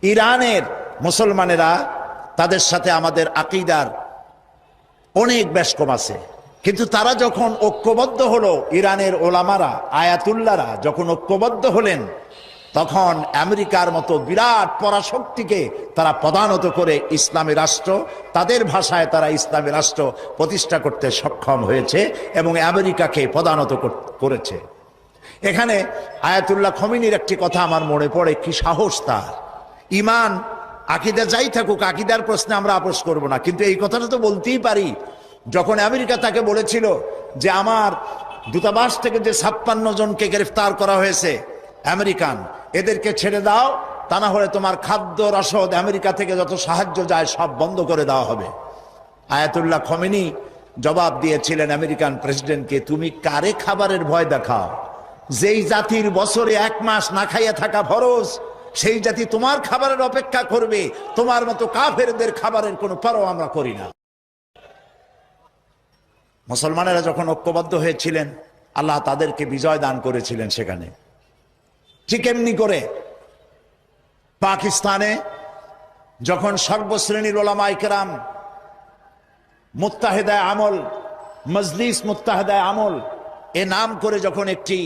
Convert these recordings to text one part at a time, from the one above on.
ইরানের মুসলমানেরা তাদের সাথে আমাদের আকীদার অনেক বেশকম আছে, কিন্তু তারা যখন ঐক্যবদ্ধ হলো, ইরানের ওলামারা আয়াতুল্লাহরা যখন ঐক্যবদ্ধ হলেন, তখন আমেরিকার মতো বিরাট পরাশক্তিকে তারা পদানত করে ইসলামী রাষ্ট্র, তাদের ভাষায় তারা ইসলামী রাষ্ট্র প্রতিষ্ঠা করতে সক্ষম হয়েছে এবং আমেরিকাকে পদানত করেছে। এখানে আয়াতুল্লাহ খমিনীর একটি কথা আমার মনে পড়ে, কি সাহস তার! ইমান আকীদা যাই থাকুক, আকীদার প্রশ্নে আমরা আপোস করব না, কিন্তু এই কথাটা তো বলতেই পারি। যখন আমেরিকা তাকে বলেছিল যে আমার দূতাবাস থেকে যে 56 জনকে গ্রেফতার করা হয়েছে আমেরিকান, এদেরকে ছেড়ে দাও, তা না হলে তোমার খাদ্য রসদ আমেরিকা থেকে যত সাহায্য যায় সব বন্ধ করে দেওয়া হবে। আয়াতুল্লাহ খমেনি জবাব দিয়েছিলেন আমেরিকান প্রেসিডেন্টকে, তুমি কারে খাবারের ভয় দেখাও? যেই জাতির বছরে 1 মাস না খাইয়া থাকা ফরজ, সেই জাতি তোমার খাবারের অপেক্ষা করবে? তোমার মতো কাফেরদের খাবারের কোনো পরোয়া আমরা করি না। মুসলমানেরা যখন ঐক্যবদ্ধ হয়েছিলেন, আল্লাহ তাদেরকে বিজয় দান করেছিলেন সেখানে। ঠিক এমনি করে পাকিস্তানে যখন সর্বশ্রেণীর ওলামায়ে কেরাম মুত্তাহিদায়ে আমল, মজলিস মুত্তাহিদায়ে আমল এ নাম করে যখন একটি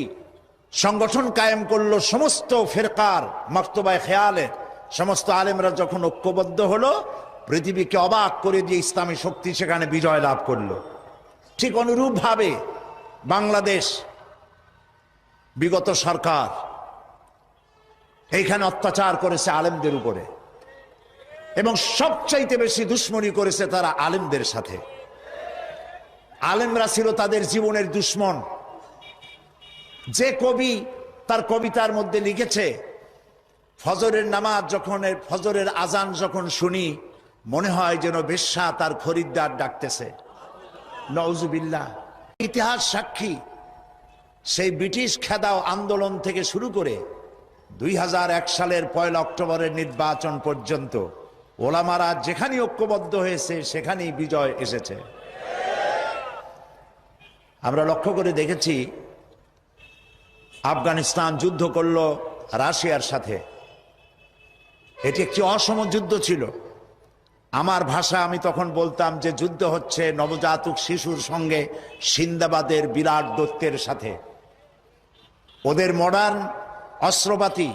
সংগঠন কায়েম করলো, সমস্ত ফিরকার মাকতুবায়ে খেয়ালে সমস্ত আলেমরা যখন ঐক্যবদ্ধ হলো, পৃথিবীকে অবাক করে দিয়ে ইসলামী শক্তি সেখানে বিজয় লাভ করলো। ঠিক অনুরূপভাবে বাংলাদেশ বিগত সরকার এইখানে অত্যাচার করেছে আলেমদের উপরে, এবং সবচাইতে বেশি দুশ্মনী করেছে তারা আলেমদের সাথে। আলেমরা ছিল তাদের জীবনের দুশ্মন। যে কবি তার কবিতার মধ্যে লিখেছে, ফজরের নামাজ যখন, ফজরের আজান যখন শুনি, মনে হয় যেন বেশ্যা তার খরিদ্দার ডাকতেছে। নওজুবিল্লাহ। ইতিহাস সাক্ষী, সেই ব্রিটিশ খেদাও আন্দোলন থেকে শুরু করে 2001 সালের 1 অক্টোবরের নির্বাচন পর্যন্ত ওলামারা যেখানে ঐক্যবদ্ধ হয়েছে সেখানেই বিজয় এসেছে। আমরা লক্ষ্য করে দেখেছি, আফগানিস্তান যুদ্ধ করলো রাশিয়ার সাথে। এটি একটি অসম যুদ্ধ ছিল। আমার ভাষা আমি তখন বলতাম যে যুদ্ধ হচ্ছে নবজাতক শিশুর সঙ্গে সিন্দাবাদের বিরাট দৈত্যের সাথে। ওদের মডার্ন অস্ত্রপাতি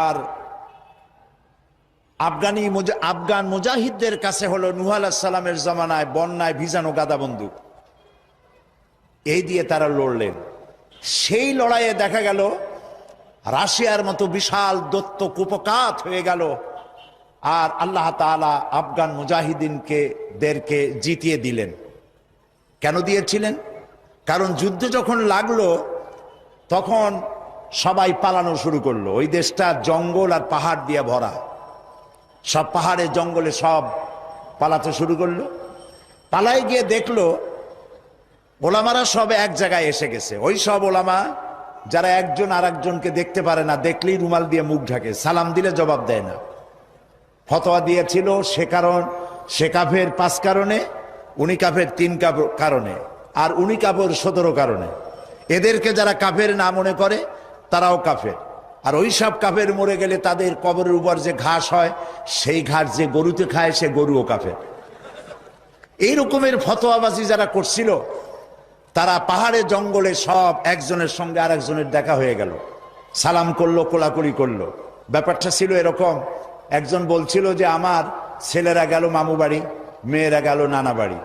আর আফগান মুজাহিদদের কাছে হলো নূহ আলাইহিস সালামের জমানায় বন্যায় ভিজানো গাদা বন্দুক। এই দিয়ে তারা লড়লেন। সেই লড়াইয়ে দেখা গেল রাশিয়ার মতো বিশাল দৈত্য কুপকাত হয়ে গেল, আর আল্লাহ তাআলা আফগান মুজাহিদিনদেরকে জিতিয়ে দিলেন। কেন দিয়েছিলেন? কারণ যুদ্ধ যখন লাগলো তখন সবাই পালানো শুরু করলো। ওই দেশটা জঙ্গল আর পাহাড় দিয়ে ভরা, সব পাহাড়ে জঙ্গলে সব পালাতে শুরু করলো। পালায় গিয়ে দেখলো ওলামারা সব এক জায়গায় এসে গেছে। ওই সব ওলামা যারা একজন আর একজনকে দেখতে পারে না, দেখলেই রুমাল দিয়ে মুখ ঢাকে, সালাম দিলে জবাব দেয় না। ফতোয়া দিয়েছিল সে কাফের 5 কারণে, উনি কাফের 3 কারণে, আর উনি কাফের 17 কারণে। এদেরকে যারা কাফের না মনে করে তারাও কাফের। আর ওই সব কাফের মরে গেলে তাদের কবরের উপর যে ঘাস হয়, সেই ঘাস যে গরুতে খায় সে গরুও কাফের। এই রকমের ফতোয়াবাজি যারা করছিল, তারা পাহাড়ে জঙ্গলে সব একজনের সঙ্গে আর একজনের দেখা হয়ে গেল, সালাম করলো, কোলাকুলি করলো। ব্যাপারটা ছিল এরকম, একজন বলছিল যে আমার ছেলেরা গেল মামু বাড়ি, মেয়েরা গেল নানা বাড়ি,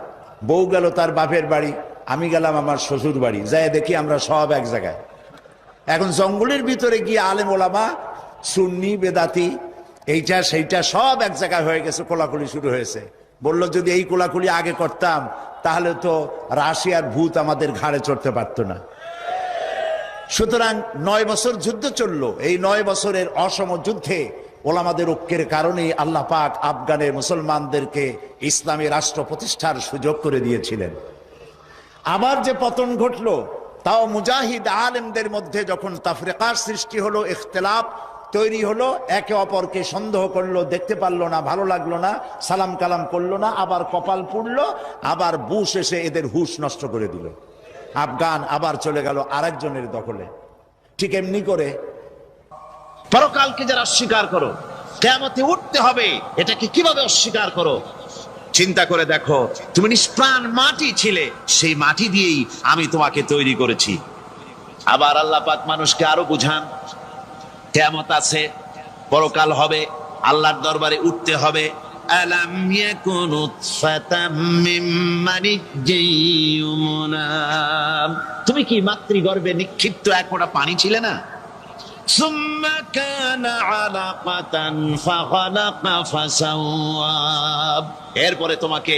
বউ গেল তার বাপের বাড়ি, আমি গেলাম আমার শ্বশুর বাড়ি, যাই দেখি আমরা সব এক জায়গায়। এখন জঙ্গলের ভিতরে গিয়ে আলেম ওলামা, সুন্নি বেদাতি, এইটা সেইটা সব এক জায়গায় হয়ে গেছে, কোলাকুলি শুরু হয়েছে। বলল যদি এই কোলাকুলি আগে করতাম তাহলে তো রাশিয়ার ভূত আমাদের ঘাড়ে চড়তে পারতো না। সুতরাং 9 বছর যুদ্ধ চললো। এই 9 বছরের অসম যুদ্ধে ওলামাদের ঐক্যের কারণেই আল্লাহ পাক আফগানের মুসলমানদেরকে ইসলামী রাষ্ট্র প্রতিষ্ঠার সুযোগ করে দিয়েছিলেন। আবার যে পতন ঘটলো, তাও মুজাহিদ আলেমদের মধ্যে যখন তাফরিকার সৃষ্টি হলো, ইখতিলাফ তৈরি হলো, একে অপরকে সন্দেহ করলো, দেখতে পারলো না, ভালো লাগলো না, সালাম কালাম করলো না, আবার কপাল পুড়লো, আবার বুশ এসে এদের হুশ নষ্ট করে দিল। আফগান আবার চলে গেল আরেকজনের দখলে। ঠিক এমনি করে পরকালকে যারা অস্বীকার করো, কিয়ামতে উঠতে হবে, এটাকে কিভাবে অস্বীকার করো? চিন্তা করে দেখো, তুমি নিষ্প্রাণ মাটি ছিলে, সেই মাটি দিয়েই আমি তোমাকে তৈরি করেছি। আবার আল্লাহ পাক মানুষকে আরো বুঝান, কিয়ামত আছে, পরকাল হবে, আল্লাহর দরবারে উঠতে হবে। আলাম ইয়াকুন উতফাতাম মিন মানিজ্জিন ইউমনা, তুমি কি মাতৃগর্ভে নিক্ষিপ্ত এক ফোঁটা পানি ছিলে না? সুম্মা কানা আলাকাতান ফাখালাকা ফাসাওয়া, এরপরে তোমাকে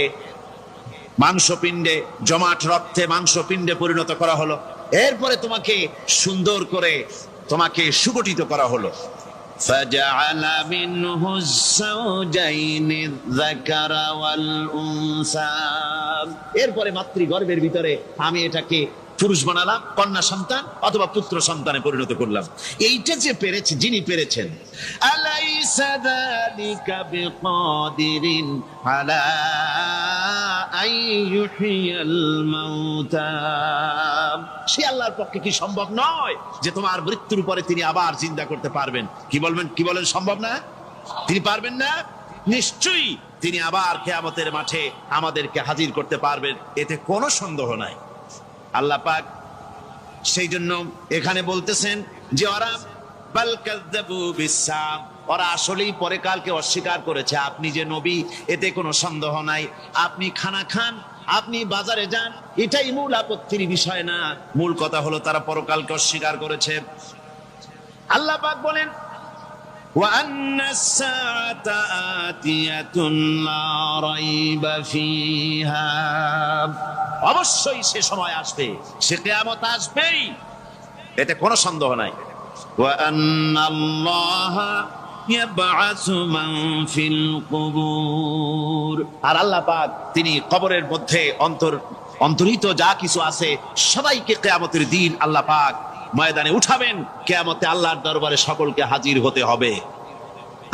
মাংসপিণ্ডে, জমাট রক্তে মাংসপিণ্ডে পরিণত করা হলো, এরপরে তোমাকে সুন্দর করে তোমাকে সুগঠিত করা হলো। ফাজআলা মিনহু যাওজাইনি যাকারা ওয়াল উনসা, এরপরে মাতৃগর্ভের ভিতরে আমি এটাকে পুরুষ বানালাম, কন্যা সন্তান অথবা পুত্র সন্তানে পরিণত করলাম। এইটা যে পেরেছে, যিনি পেরেছেন, আলাইসা যালিকা বিকাদিরিন আলা আইয়ুহিয়াল মাউতা, সে আল্লাহর পক্ষে কি সম্ভব নয় যে তোমার মৃত্যুর পরে তিনি আবার জিন্দা করতে পারবেন? কি বলবেন, কি বলেন, সম্ভব না? তিনি পারবেন না? নিশ্চয়ই তিনি আবার কিয়ামতের মাঠে আমাদেরকে হাজির করতে পারবেন, এতে কোনো সন্দেহ নাই। আল্লাহ পাক সেই জন্য এখানে বলতেছেন যে ওরা বাল কাযযাবু বিসসাম, ওরা আসলেই পরকালকে অস্বীকার করেছে। আপনি যে নবী, এতে কোনো সন্দেহ নাই। আপনি খানা খান, আপনি বাজারে যান, এটাই মূল আপত্তির বিষয় না। মূল কথা হলো তারা পরকালকে অস্বীকার করেছে। আল্লাহ পাক বলেন وَأَنَّ السَّاعَةَ آتِيَةٌ لَا رَيْبَ فِيهَا, অবশ্যই সে সময় আসবে, সে কিয়ামত আসবেই, এতে কোনো সন্দেহ নাই। وَأَنَّ اللَّهَ يَبْعَثُ مَن فِي الْقُبُورِ, আর আল্লাহ পাক তিনি কবরের মধ্যে অন্তর্হিত যা কিছু আছে সবাইকে কিয়ামতের দিন আল্লাহ পাক ময়দানে উঠাবেন। কিয়ামতে আল্লাহর দরবারে সকলকে হাজির হতে হবে।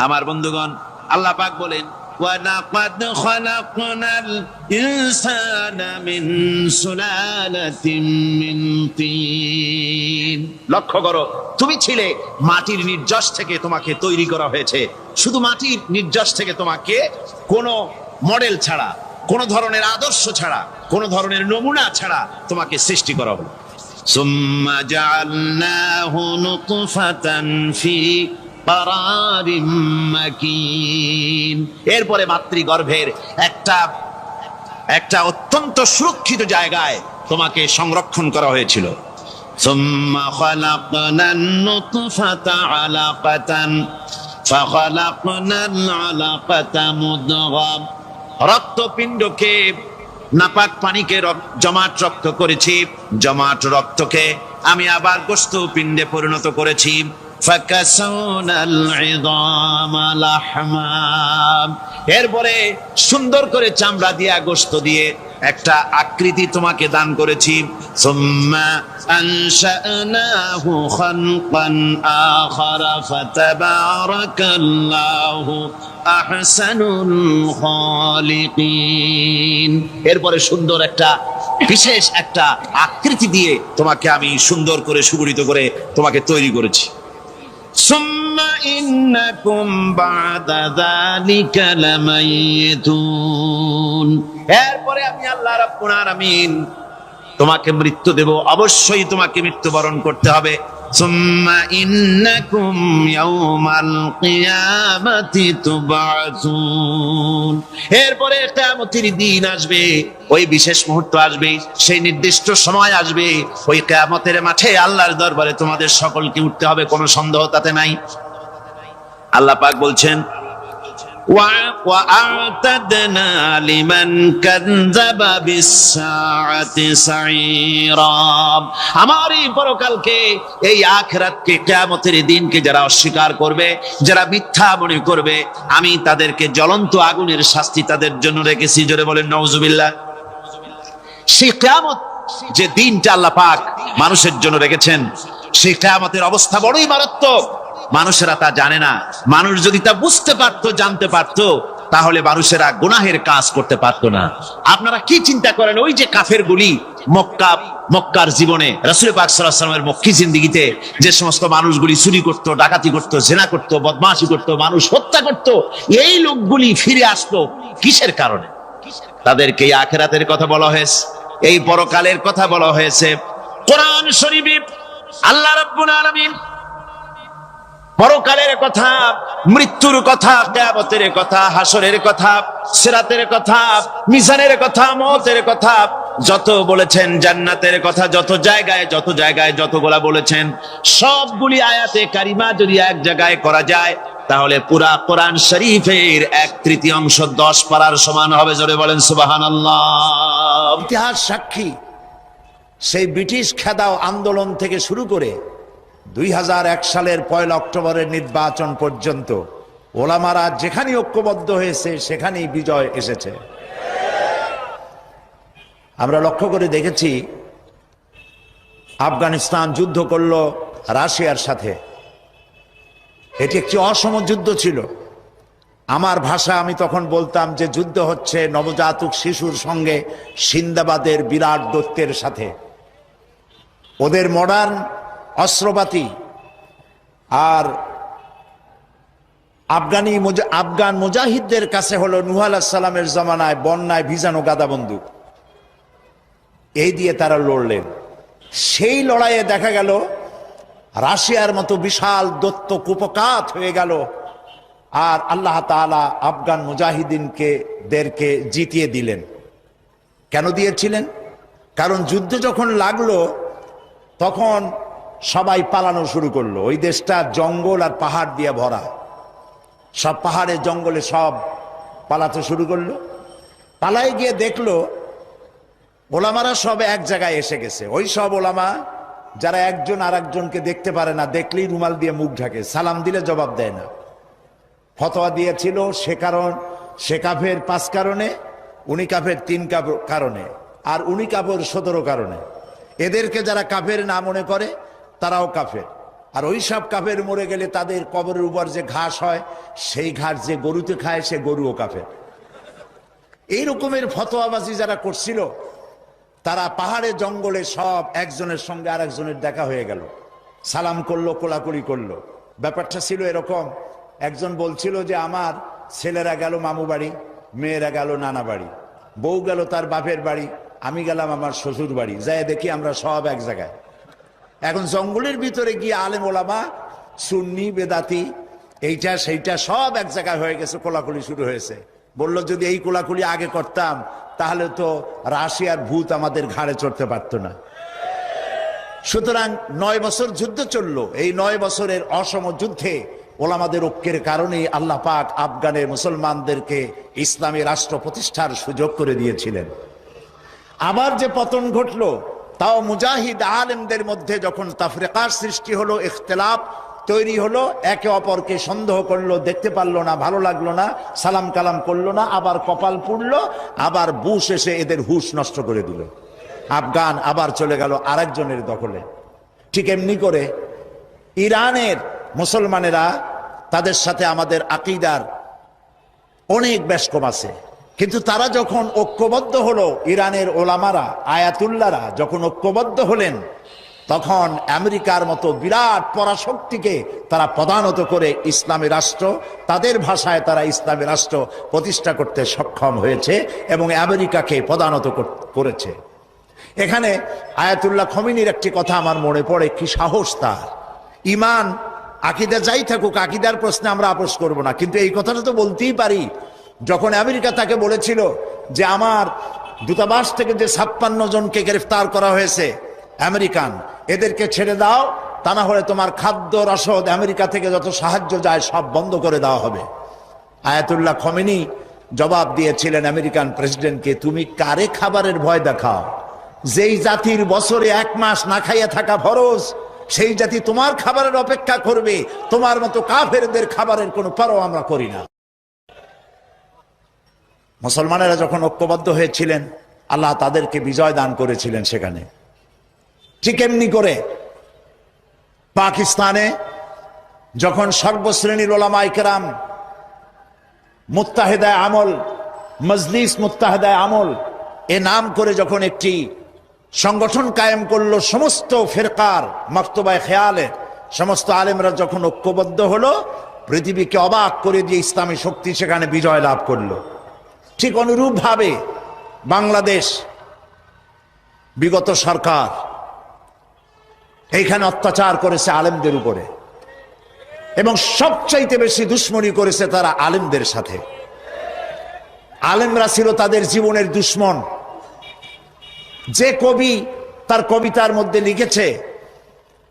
আমার বন্ধুগণ, আল্লাহ পাক বলেন ওয়ালাকাদ খালাকনাল ইনসানা মিন সুলালাতিন মিন তিন, লক্ষ্য করো, তুমি ছিলে মাটির নির্যাস থেকে, তোমাকে তৈরি করা হয়েছে। শুধু মাটির নির্যাস থেকে তোমাকে, কোনো মডেল ছাড়া, কোনো ধরনের আদর্শ ছাড়া, কোনো ধরনের নমুনা ছাড়া তোমাকে সৃষ্টি করা হলো। সুম্মা জাআলনাহু নুতফাতান ফি কারারিম মাকিন, এরপরে মাতৃগর্ভের একটা অত্যন্ত সুরক্ষিত জায়গায় তোমাকে সংরক্ষণ করা হয়েছিল। সুম্মা খালাকনান নুতফাতা আলাকাতান ফাখালাকনাল আলাকাতা মুদগা, রক্তপিণ্ডকে, নাপাক পানিকে জমাট রক্ত করেছি, জমাট রক্তকে আমি আবার গোশত পিণ্ডে পরিণত করেছি। ফাকাসাউনাল ইযামা লাহমা, এরপরে সুন্দর করে চামড়া দিয়া, গোশত দিয়ে একটা আকৃতি তোমাকে দান করেছি। সুম্মা আনশানাহু খালকান আখারা ফাতাবারাকাল্লাহু আহসানুল খালিকিন, এরপরে সুন্দর একটা বিশেষ একটা আকৃতি দিয়ে তোমাকে আমি সুন্দর করে সুগঠিত করে তোমাকে তৈরি করেছি। সুম্মা ইন্নাকুম বাদা যালিকা লামাইতুন, এরপরে আমি আল্লাহ রাব্বুল আলামিন তোমাকে মৃত্যু দেব, অবশ্যই তোমাকে মৃত্যুবরণ করতে হবে। সুম্মা ইন্নাকুম ইয়াউমাল কিয়ামাতি তুবআসুন, এরপরে কিয়ামতের দিন আসবে, ওই বিশেষ মুহূর্ত আসবে, সেই নির্দিষ্ট সময় আসবে, ওই কিয়ামতের মাঠে আল্লাহর দরবারে তোমাদের সকলকে উঠতে হবে, কোনো সন্দেহ তাতে নাই। আল্লাহ পাক বলছেন وَأَعْتَدْنَا لِمَنْ كَذَّبَ بِالسَّاعَةِ سَعِيرًا, আমার এই পরকালকে, এই আখিরাতকে, কিয়ামতের দিনকে যারা অস্বীকার করবে, যারা মিথ্যা মনে করবে, আমি তাদেরকে জ্বলন্ত আগুনের শাস্তি তাদের জন্য রেখেছি। জোরে বলেন নাউজুবিল্লাহ। সেই কিয়ামত যে দিনটা আল্লাহ পাক মানুষের জন্য রেখেছেন, সেই কিয়ামতের অবস্থা বড়ই মারাত্মক। মানুষেরা তা জানে না। মানুষ যদি তা বুঝতে পারতো, জানতে পারতো, তাহলে মানুষেরা গুনাহের কাজ করতে পারতো না। আপনারা কি চিন্তা করেন, ওই যে কাফের গুলি মক্কার জীবনে রাসূল পাক সাল্লাল্লাহু আলাইহি ওয়াসাল্লামের মক্কি জিন্দেগিতে যে সমস্ত মানুষগুলি চুরি করত, ডাকাতি করত, জেনা করত, বদমাশি করত, মানুষ হত্যা করত, এই লোকগুলি ফিরে আসতো কিসের কারণে? তাদেরকে এই আখিরাতের কথা বলা হয়েছে, এই পরকালের কথা বলা হয়েছে। কোরআন শরীফে আল্লাহ রাব্বুল আলামিন পরকালের কথা, মৃত্যুর কথা, কিয়ামতের কথা, হাসরের কথা, সিরাতের কথা, মিজানের কথা, মওতের কথা যত বলেছেন, জান্নাতের কথা যত জায়গায় যতগুলা বলেছেন, সবগুলি আয়াতে কারিমা যদি এক জায়গায় করা যায় তাহলে পুরা কোরআন শরীফের 1/3 10 পারার সমান হবে। জোরে বলেন সুবহানাল্লাহ। ইতিহাস সাক্ষী, সেই ব্রিটিশ খেদাও আন্দোলন থেকে শুরু করে 2001 সালের 1 অক্টোবরের নির্বাচন পর্যন্ত ওলামারা যেখানে ঐক্যবদ্ধ হয়েছে সেখানেই বিজয় এসেছে। আমরা লক্ষ্য করে দেখেছি, আফগানিস্তান যুদ্ধ করলো রাশিয়ার সাথে। এটি একটি অসম যুদ্ধ ছিল। আমার ভাষা, আমি তখন বলতাম যে যুদ্ধ হচ্ছে নবজাতক শিশুর সঙ্গে সিন্দাবাদের বিরাট দৈত্যের সাথে। ওদের মডার্ন অস্ত্রপাতি আর আফগান মুজাহিদদের কাছে হলো নূহ আলাইহিস সালামের জামানায় বন্যায় ভিজানো গাদা বন্দুক। এই দিয়ে তারা লড়লেন। সেই লড়াইয়ে দেখা গেল রাশিয়ার মতো বিশাল দৈত্য কুপকাত হয়ে গেল, আর আল্লাহ তাআলা আফগান মুজাহিদিনদেরকে জিতিয়ে দিলেন। কেন দিয়েছিলেন? কারণ যুদ্ধ যখন লাগলো তখন সবাই পালানো শুরু করলো। ওই দেশটা জঙ্গল আর পাহাড় দিয়ে ভরা, সব পাহাড়ে জঙ্গলে সব পালাতে শুরু করলো। পালায় গিয়ে দেখলো ওলামারা সব এক জায়গায় এসে গেছে। ওই সব ওলামা যারা একজন আর একজনকে দেখতে পারে না, দেখলেই রুমাল দিয়ে মুখ ঢাকে, সালাম দিলে জবাব দেয় না। ফতোয়া দিয়েছিল সে কাফের 5 কারণে, উনি কাফের 3 কারণে, আর উনি কাফের 17 কারণে। এদেরকে যারা কাফের না মনে করে তারাও কাফের। আর ওই সব কাফের মরে গেলে তাদের কবরের উপর যে ঘাস হয়, সেই ঘাস যে গরুতে খায় সে গরুও কাফের। এই রকমের ফতোয়াবাজি যারা করছিল, তারা পাহাড়ে জঙ্গলে সব একজনের সঙ্গে আর একজনের দেখা হয়ে গেল, সালাম করলো, কোলাকুলি করলো। ব্যাপারটা ছিল এরকম, একজন বলছিল যে আমার ছেলেরা গেল মামু বাড়ি, মেয়েরা গেল নানা বাড়ি, বউ গেল তার বাপের বাড়ি, আমি গেলাম আমার শ্বশুর বাড়ি, যাই দেখি আমরা সব এক জায়গায়। এখন জঙ্গলের ভিতরে গিয়ে আলেম ওলামা, সুন্নি বেদাতি, এইটা সেইটা সব এক জায়গায় হয়ে গেছে, কোলাকুলি শুরু হয়েছে। বলল যদি এই কোলাকুলি আগে করতাম তাহলে তো রাশিয়ার ভূত আমাদের ঘাড়ে চড়তে পারতো না। সুতরাং 9 বছর যুদ্ধ চললো। এই 9 বছরের অসম যুদ্ধে ওলামাদের ঐক্যের কারণেই আল্লাহ পাক আফগানের মুসলমানদেরকে ইসলামী রাষ্ট্র প্রতিষ্ঠার সুযোগ করে দিয়েছিলেন। আবার যে পতন ঘটলো, তাও মুজাহিদ আলেমদের মধ্যে যখন তাফরিকার সৃষ্টি হলো, ইখতিলাফ তৈরি হলো, একে অপরকে সন্দেহ করলো, দেখতে পারলো না, ভালো লাগলো না, সালাম কালাম করলো না, আবার কপাল পুড়লো, আবার বুশ এসে এদের হুশ নষ্ট করে দিল। আফগান আবার চলে গেল আরেকজনের দখলে। ঠিক এমনি করে ইরানের মুসলমানেরা, তাদের সাথে আমাদের আকীদার অনেক বেশকম আছে, কিন্তু তারা যখন ঐক্যবদ্ধ হলো, ইরানের ওলামারা, আয়াতুল্লাহরা যখন ঐক্যবদ্ধ হলেন, তখন আমেরিকার মতো বিরাট পরাশক্তিকে তারা পদানত করে ইসলামী রাষ্ট্র, তাদের ভাষায় তারা ইসলামী রাষ্ট্র প্রতিষ্ঠা করতে সক্ষম হয়েছে এবং আমেরিকাকে পদানত করেছে। এখানে আয়াতুল্লাহ খমিনীর একটি কথা আমার মনে পড়ে, কি সাহস তার! ইমান আকীদা যাই থাকুক, আকীদার প্রশ্নে আমরা আপোস করব না, কিন্তু এই কথাটা তো বলতেই পারি। যখন আমেরিকা তাকে বলেছিল যে আমার দূতাবাস থেকে যে 56 জনকে গ্রেফতার করা হয়েছে আমেরিকান, এদেরকে ছেড়ে দাও, তা না হলে তোমার খাদ্য রসদ আমেরিকা থেকে যত সাহায্য যায় সব বন্ধ করে দেওয়া হবে। আয়াতুল্লাহ খমেনি জবাব দিয়েছিলেন আমেরিকান প্রেসিডেন্টকে, তুমি কারে খাবারের ভয় দেখাও? যেই জাতির বছরে 1 মাস না খাইয়া থাকা ফরজ, সেই জাতি তোমার খাবারের অপেক্ষা করবে? তোমার মতো কাফেরদের খাবারের কোনো পরোয়া আমরা করি না। মুসলমানেরা যখন ঐক্যবদ্ধ হয়েছিলেন, আল্লাহ তাদেরকে বিজয় দান করেছিলেন সেখানে। ঠিক এমনি করে পাকিস্তানে যখন সর্বশ্রেণীর ওলামায়ে কেরাম মুত্তাহিদায়ে আমল, মজলিস মুত্তাহিদায়ে আমল এ নাম করে যখন একটি সংগঠন কায়েম করলো, সমস্ত ফিরকার মাকতুবায়ে খেয়ালে সমস্ত আলেমরা যখন ঐক্যবদ্ধ হলো, পৃথিবীকে অবাক করে দিয়ে ইসলামী শক্তি সেখানে বিজয় লাভ করলো। ঠিক অনুরূপভাবে বাংলাদেশ বিগত সরকার এইখানে অত্যাচার করেছে আলেমদের উপরে, এবং সবচাইতে বেশি দুশ্মনী করেছে তারা আলেমদের সাথে। আলেমরা ছিল তাদের জীবনের দুশ্মন। যে কবি তার কবিতার মধ্যে লিখেছে,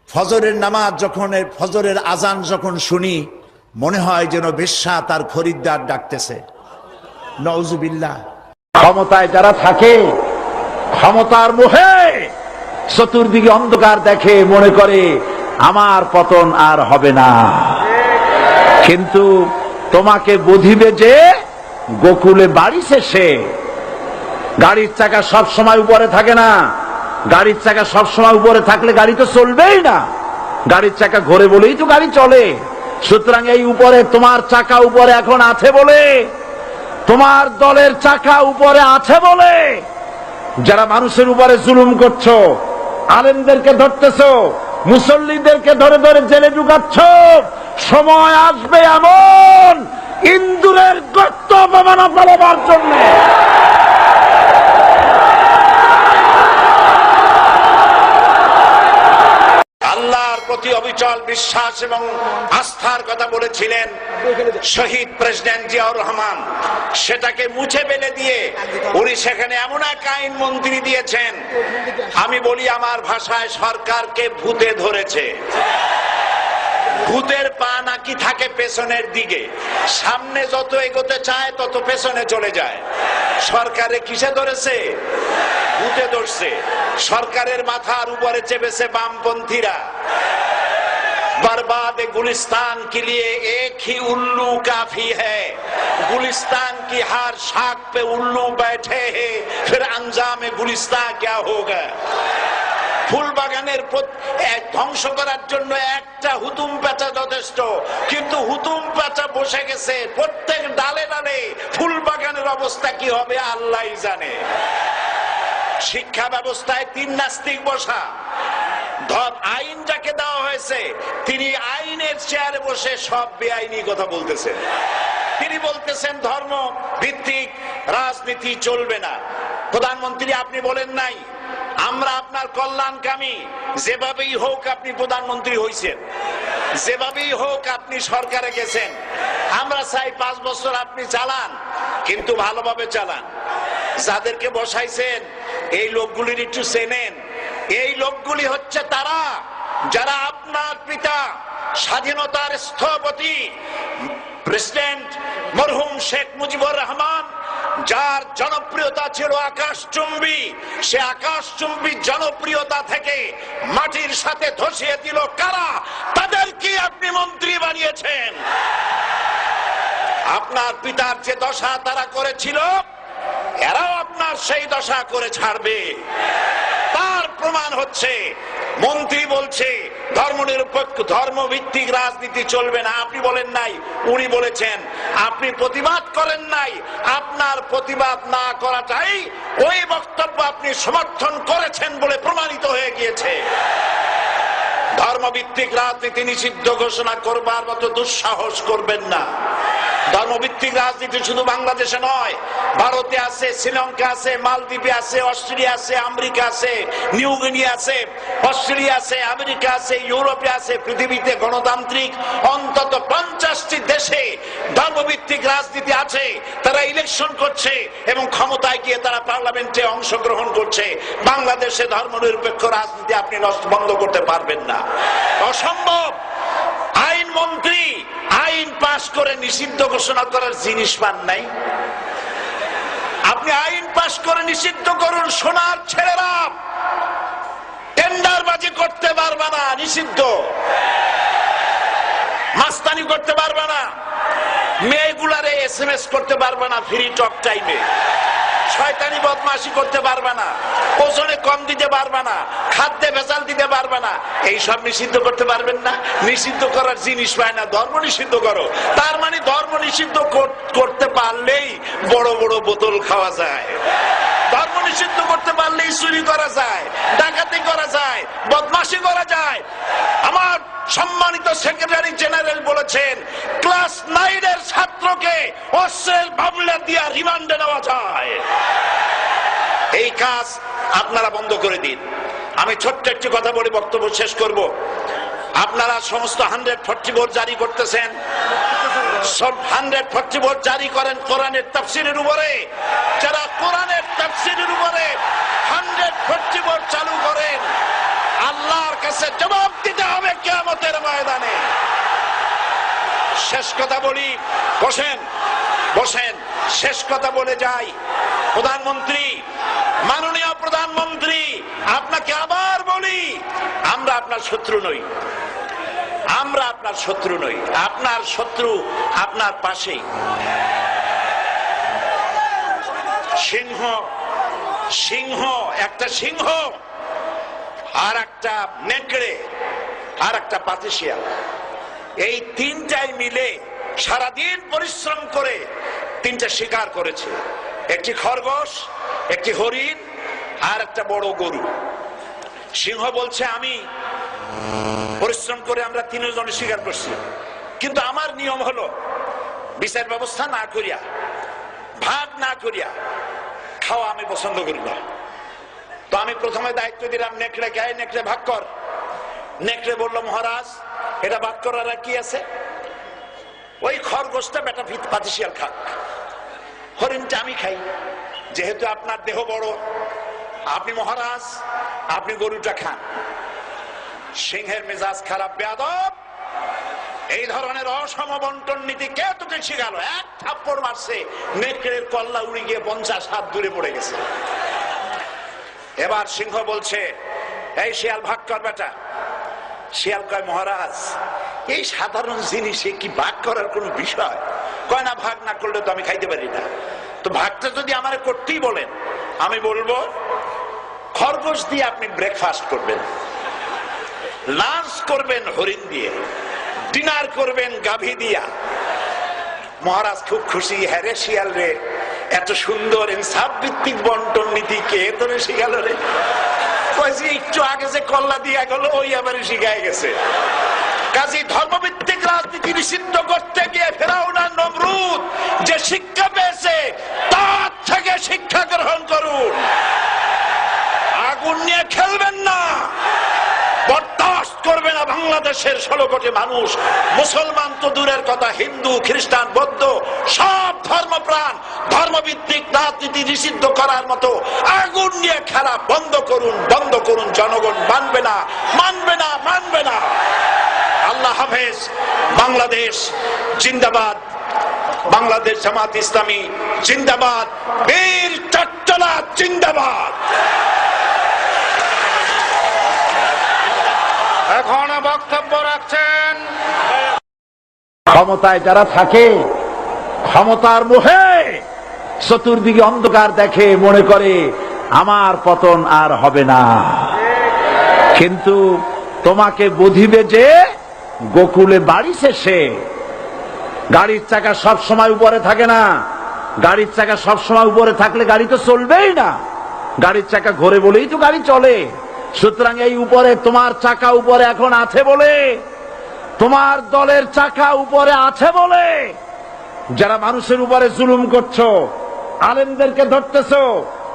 ফজরের নামাজ যখন, ফজরের আজান যখন শুনি, মনে হয় যেন বেশ্যা তার খরিদ্দার ডাকতেছে। নাউজুবিল্লাহ। ক্ষমতায় যারা থাকে, ক্ষমতার মোহে চতুর্দিকে অন্ধকার দেখে, মনে করে আমার পতন আর হবে না। কিন্তু তোমাকে বুঝিবে যে গোকুলে বাড়ি শেষে। গাড়ির চাকা সব সময় উপরে থাকে না। গাড়ির চাকা সব সময় উপরে থাকলে গাড়ি তো চলবেই না। গাড়ির চাকা ঘোরে বলেই তো গাড়ি চলে। সুতরাং এই উপরে তোমার চাকা উপরে এখন আছে বলে, তোমার দলের চাকা উপরে আছে বলে যারা মানুষের উপরে জুলুম করছো, আলেমদেরকে ধরতেছো, মুসল্লিদেরকে ধরে ধরে জেলে ঢুকাচ্ছ, সময় আসবে এমন ইন্দুরের গর্ত অপমানা ফেলবার জন্য। আল্লাহর প্রতি অবিচল বিশ্বাস এবং আস্থার কথা বলেছিলেন শহীদ প্রেসিডেন্ট জিয়াউর রহমান। সেটাকে মুছে ফেলে দিয়ে উনি সেখানে এমন এক আইন মন্ত্রী দিয়েছেন, আমি বলি আমার ভাষায়, সরকারকে ভূতে ধরেছে। ভূতের পা নাকি থাকে পেছনের দিকে, সামনে যত এগোতে চায় তত পেছনে চলে যায়। সরকারে কিসে ধরেছে? ভূতে ধরছে। সরকারের মাথার উপরে চেপেছে বামপন্থীরা। बर्बाद गुलिस्तान के लिए एक ही उल्लू काफी है। गुलिस्तान की हर शाख पे उल्लू बैठे हैं, फिर अंजाम गुलिस्तान क्या होगा? ফুল বাগানের ধ্বংস করার জন্য একটা হুতুম পেঁচা যথেষ্ট, কিন্তু হুতুম পেঁচা বসে গেছে প্রত্যেক ডালে ডালে। ফুল বাগানের অবস্থা কি হবে আল্লাহই জানে। শিক্ষা ব্যবস্থায় তিন নাস্তিক বসা। আইন যাকে দেওয়া হয়েছে তিনি আইনের চেয়ারে বসে সব বেআইনি কথা বলতেছেন। তিনি বলতেছেন ধর্ম ভিত্তিক রাজনীতি চলবে না। প্রধানমন্ত্রী আপনি বলেন নাই আমরা আপনার কল্যাণকামী, যেভাবেই হোক আপনি প্রধানমন্ত্রী হয়েছেন, যেভাবেই হোক আপনি সরকারে গেছেন, আমরা চাই 5 বছর আপনি চালান, কিন্তু ভালোভাবে চালান। যাদেরকে বসাইছেন এই লোকগুলির একটু চেনেন। এই লোকগুলি হচ্ছে তারা যারা আপনার পিতা স্বাধীনতার স্থপতি প্রেসিডেন্ট মরহুম শেখ মুজিবুর রহমান, যার জনপ্রিয়তা ছিল আকাশচুম্বী, সে আকাশচুম্বী জনপ্রিয়তা থেকে মাটির সাথে ধসিয়ে দিল কারা? তাদেরকে আপনি মন্ত্রী বানিয়েছেন। আপনার পিতার যে দশা তারা করেছিল, এরাও আপনার সেই দশা করে ছাড়বে। তার প্রমাণ হচ্ছে মন্ত্রী বলছে ধর্মনিরপেক্ষ ধর্মভিত্তিক রাজনীতি চলবে না। আপনি বলেন নাই, উনি বলেছেন। আপনি প্রতিবাদ করেন নাই। আপনার প্রতিবাদ না করাটাই ওই বক্তব্য আপনি সমর্থন করেছেন বলে প্রমাণিত হয়ে গিয়েছে। ধর্মভিত্তিক রাজনীতি নিষিদ্ধ ঘোষণা করবার মতো দুঃসাহস করবেন না। ধর্মভিত্তিক রাজনীতি শুধু বাংলাদেশে নয়, ভারতে আছে, শ্রীলঙ্কা আছে, মালদ্বীপে আছে, অস্ট্রেলিয়া আছে, আমেরিকা আছে, নিউ গিনি আছে, অস্ট্রেলিয়া আছে, আমেরিকা আছে, ইউরোপে আছে। পৃথিবীতে গণতান্ত্রিক অন্তত 50টি দেশে ধর্মভিত্তিক রাজনীতি আছে। তারা ইলেকশন করছে এবং ক্ষমতায় গিয়ে তারা পার্লামেন্টে অংশগ্রহণ করছে। বাংলাদেশে ধর্মনিরপেক্ষ রাজনীতি আপনি বন্ধ করতে পারবেন না, অসম্ভব। আইন মন্ত্রী আইন পাশ করে নিষিদ্ধ ঘোষণা করার জিনিস পান নাই। আপনি আইন পাশ করে নিষিদ্ধ করুন, সোনার ছেলেরা টেন্ডারবাজি করতে পারবে না, নিষিদ্ধ। মাস্তানি করতে পারবে না, মেয়েগুলারে SMS করতে পারবে না ফ্রি টক টাইমে, শয়তানি বদমাশি করতে পারবে না, ওজনে কম দিতে পারবে না, খাদ্যে ভেজাল দিতে পারবে না। এইসব নিষিদ্ধ করতে পারবেন না। নিষিদ্ধ করার জিনিস পায় না, ধর্ম নিষিদ্ধ করো। তার মানে ধর্ম নিষিদ্ধ নিষিদ্ধ করতে পারলেই বড় বড় বোতল খাওয়া যায়, ধর্ম নিষিদ্ধ করতে পারলেই চুরি করা যায়, ডাকাতি করা যায়, বদমাশি করা যায়। আমার সম্মানিত সেক্রেটারি জেনারেল বলেছেন ক্লাস 9 এর ছাত্রকে অস্ত্রের মামলা দিয়ে রিমান্ডে নেওয়া যায়। এই কাজ আপনারা বন্ধ করে দিন। আমি ছোট্ট একটি কথা বলে বক্তব্য শেষ করব। আপনারা সমস্ত 144 জারি করতেছেন, সব 144 জারি করেন কোরআনের তাফসীরের উপরে। যারা কোরআনের তাফসীরের উপরে 144 চালু করেন, আল্লাহর কাছে জবাব দিতে হবে কিয়ামতের ময়দানে। শেষ কথা বলি, বসেন বসেন, শেষ কথা বলে যাই। প্রধানমন্ত্রী, মাননীয় প্রধানমন্ত্রী, আপনাকে আবার বলি, আমরা আপনার শত্রু নই, আমরা আপনার শত্রু নই, আপনার শত্রু আপনার পাশেই। সিংহ, সিংহ, একটা সিংহ আর একটা নেকড়ে আর একটা পাতিশিয়াল, এই তিনটাই মিলে সারাদিন পরিশ্রম করে তিনটা শিকার করেছে। একটি খরগোশ, একটি হরিণ আর একটা বড় গরু। সিংহ বলছে আমি পরিশ্রম করে আমরা তিনজনে শিকার করছি, কিন্তু আমার নিয়ম হলো বিচার ব্যবস্থা না করিয়া, ভাগ না করিয়া খাওয়া আমি পছন্দ করি না। তো আমি প্রথমে দায়িত্ব দিলাম নেকড়ে, গায়ে নেকড়ে ভাগ কর। নেকড়ে বলল মহারাজ এটা ভাগ করার আর কি আছে, ওই খরগোশটা বেটা পাতিশিয়াল খাক, হরিণটা আমি খাই, যেহেতু আপনার দেহ বড়, আপনি মহারাজ, আপনি গরুটা খান। সিংহের মেজাজ খারাপ, বেয়াদব, এই ধরনের অসম বন্টন নীতি কে তোকে শিখালো? এক থাপ্পড় মারছে, নেকড়ের কল্লা উড়ে গিয়ে 50 হাত দূরে পড়ে গেছে। এবার সিংহ বলছে এই শিয়াল ভাগ কর বেটা। শিয়াল কয় মহারাজ এই সাধারণ জিনিসে কি ভাগ করার কোন বিষয়? কয় না, ভাগ না করলে তো আমি খাইতে পারি না। তো ভাগটা যদি আমারে করতেই বলেন, আমি বলবো খরগোশ দিয়ে আপনি ব্রেকফাস্ট করবেন, লাঞ্চ করবেন হরিণ দিয়ে, ডিনার করবেন গাভী দিয়া। মহারাজ খুব খুশি, হ্যাঁ রে শিয়াল রে, এত সুন্দর ইনসাফ ভিত্তিক বন্টন নীতি কে তোরে শিখালো রে? একটু আগে যে কল্লা দিয়া গেল ওই আবার শিখায় গেছে। কাজী ধর্মভিত্তিক রাজনীতি নিষিদ্ধ করতে গিয়ে ফেরাউন আর নমরুদ যে শিক্ষা পেয়েছে তার থেকে শিক্ষা গ্রহণ করুন। আগুন নিয়ে খেলবেন না, বরদাস্ত করবে না বাংলাদেশের 16 কোটি মানুষ। মুসলমান তো দূরের কথা, হিন্দু, খ্রিস্টান, বৌদ্ধ সব ধর্মপ্রাণ ধর্মভিত্তিক রাজনীতি নিষিদ্ধ করার মতো আগুন নিয়ে খেলা বন্ধ করুন, বন্ধ করুন। জনগণ মানবে না, মানবে না, মানবে না। আল্লাহ হাফেজ। বাংলাদেশ জিন্দাবাদ, বাংলাদেশ জামাত ইসলামী জিন্দাবাদ, বীর চট্টলা জিন্দাবাদ। এখন বক্তব্য রাখছেন ক্ষমতায় যারা থাকে, ক্ষমতার মোহে চতুর্দিকে অন্ধকার দেখে, মনে করে আমার পতন আর হবে না। কিন্তু তোমাকে বুঝিবে যে গোকুলে বাড়ি শেষে গাড়ির চাকা সব সময় উপরে থাকে না। গাড়ির চাকা সব সময় উপরে থাকলে গাড়ি তো চলবেই না। গাড়ির চাকা ঘোরে বলেই তো গাড়ি চলে। সুতরাং এই উপরে তোমার চাকা উপরে এখন আছে বলে, তোমার দলের চাকা উপরে আছে বলে যারা মানুষের উপরে জুলুম করছো, আলেমদেরকে ধরতেছো,